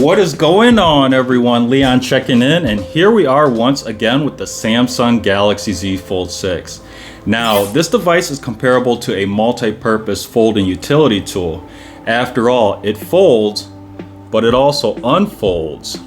What is going on, everyone? Leon checking in, and here we are once again with the Samsung Galaxy Z Fold6. Now, this device is comparable to a multi-purpose folding utility tool. After all, it folds, but it also unfolds.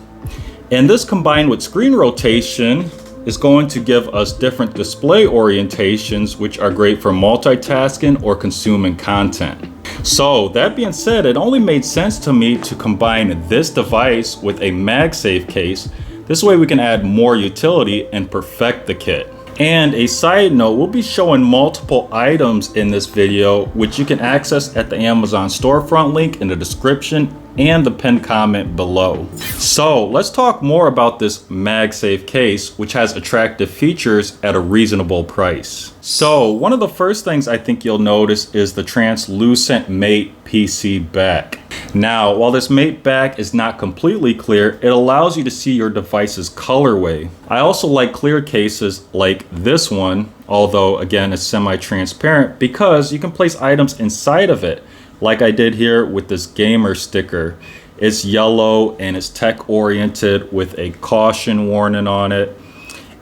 And this combined with screen rotation is going to give us different display orientations, which are great for multitasking or consuming content. So that being said, it only made sense to me to combine this device with a Magsafe case. This way we can add more utility and perfect the kit. And a side note, we'll be showing multiple items in this video, which you can access at the Amazon storefront link in the description and the pinned comment below. So let's talk more about this Magsafe case, which has attractive features at a reasonable price. So one of the first things I think you'll notice is the translucent matte PC back. Now, while this matte back is not completely clear, it allows you to see your device's colorway. I also like clear cases like this one, although again it's semi-transparent, because you can place items inside of it, like I did here with this gamer sticker. It's yellow and it's tech oriented with a caution warning on it,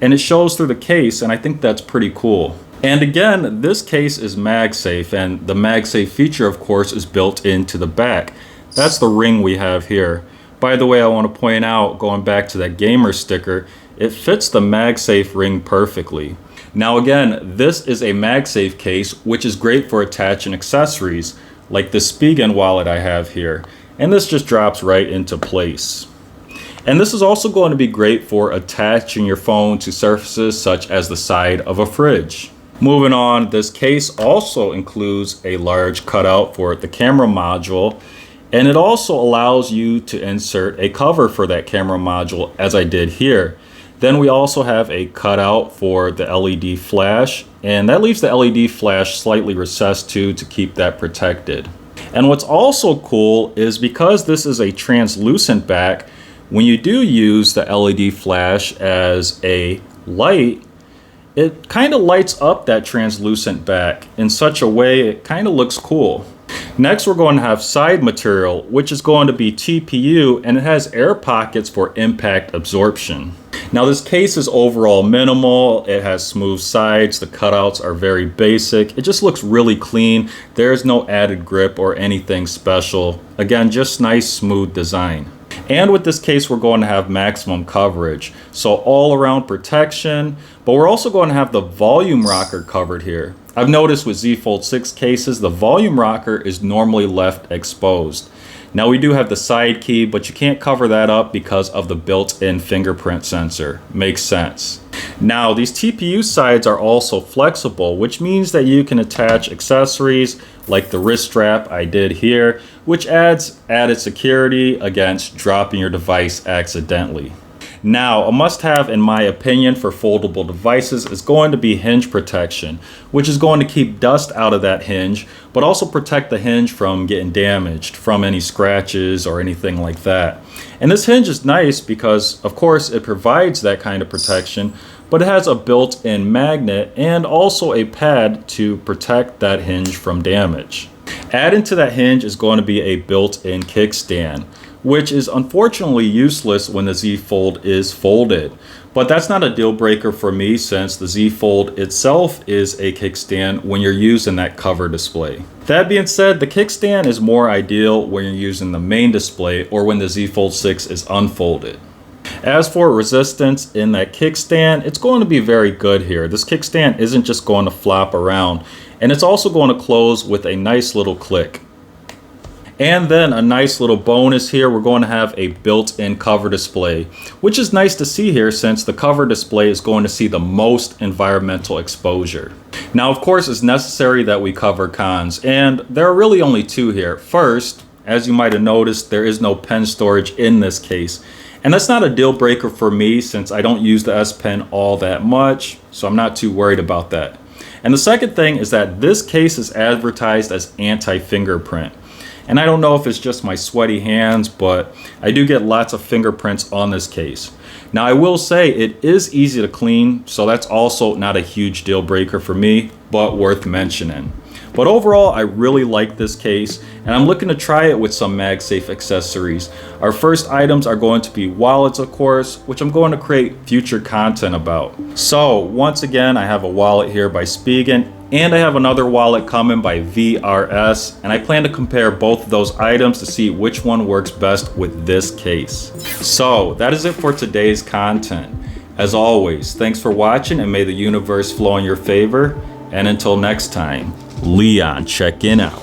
and it shows through the case, and I think that's pretty cool. And again, this case is Magsafe, and the Magsafe feature, of course, is built into the back. That's the ring we have here. By the way, I want to point out, going back to that gamer sticker, it fits the Magsafe ring perfectly. Now again, this is a Magsafe case, which is great for attaching accessories, like the Spigen wallet I have here. And this just drops right into place. And this is also going to be great for attaching your phone to surfaces such as the side of a fridge. Moving on, this case also includes a large cutout for the camera module, and it also allows you to insert a cover for that camera module, as I did here. Then we also have a cutout for the LED flash, and that leaves the LED flash slightly recessed too to keep that protected. And what's also cool is because this is a translucent back, when you do use the LED flash as a light, it kind of lights up that translucent back in such a way it kind of looks cool. Next, we're going to have side material, which is going to be TPU, and it has air pockets for impact absorption. Now this case is overall minimal. It has smooth sides. The cutouts are very basic. It just looks really clean. There's no added grip or anything special. Again, just nice, smooth design. And with this case, we're going to have maximum coverage, so all around protection, but we're also going to have the volume rocker covered here. I've noticed with Z Fold6 cases, the volume rocker is normally left exposed. Now we do have the side key, but you can't cover that up because of the built-in fingerprint sensor. Makes sense. Now these TPU sides are also flexible, which means that you can attach accessories like the wrist strap I did here, which adds added security against dropping your device accidentally. Now, a must-have in my opinion for foldable devices is going to be hinge protection, which is going to keep dust out of that hinge, but also protect the hinge from getting damaged from any scratches or anything like that. And this hinge is nice because, of course, it provides that kind of protection, but it has a built-in magnet and also a pad to protect that hinge from damage. Added to that hinge is going to be a built-in kickstand, which is unfortunately useless when the Z Fold is folded. But that's not a deal breaker for me, since the Z Fold itself is a kickstand when you're using that cover display. That being said, the kickstand is more ideal when you're using the main display or when the Z Fold6 is unfolded. As for resistance in that kickstand, it's going to be very good here. This kickstand isn't just going to flop around, and it's also going to close with a nice little click. And then a nice little bonus here, we're going to have a built-in cover display, which is nice to see here since the cover display is going to see the most environmental exposure. Now, of course, it's necessary that we cover cons, and there are really only two here. First, as you might have noticed, there is no pen storage in this case. And that's not a deal breaker for me since I don't use the S Pen all that much, so I'm not too worried about that. And the second thing is that this case is advertised as anti-fingerprint. And I don't know if it's just my sweaty hands, but I do get lots of fingerprints on this case. Now I will say it is easy to clean, so that's also not a huge deal breaker for me, but worth mentioning. But overall, I really like this case, and I'm looking to try it with some Magsafe accessories. Our first items are going to be wallets, of course, which I'm going to create future content about. So once again, I have a wallet here by Spigen, and I have another wallet coming by VRS, and I plan to compare both of those items to see which one works best with this case. So that is it for today's content. As always, thanks for watching, and may the universe flow in your favor. And until next time, Leon checking out.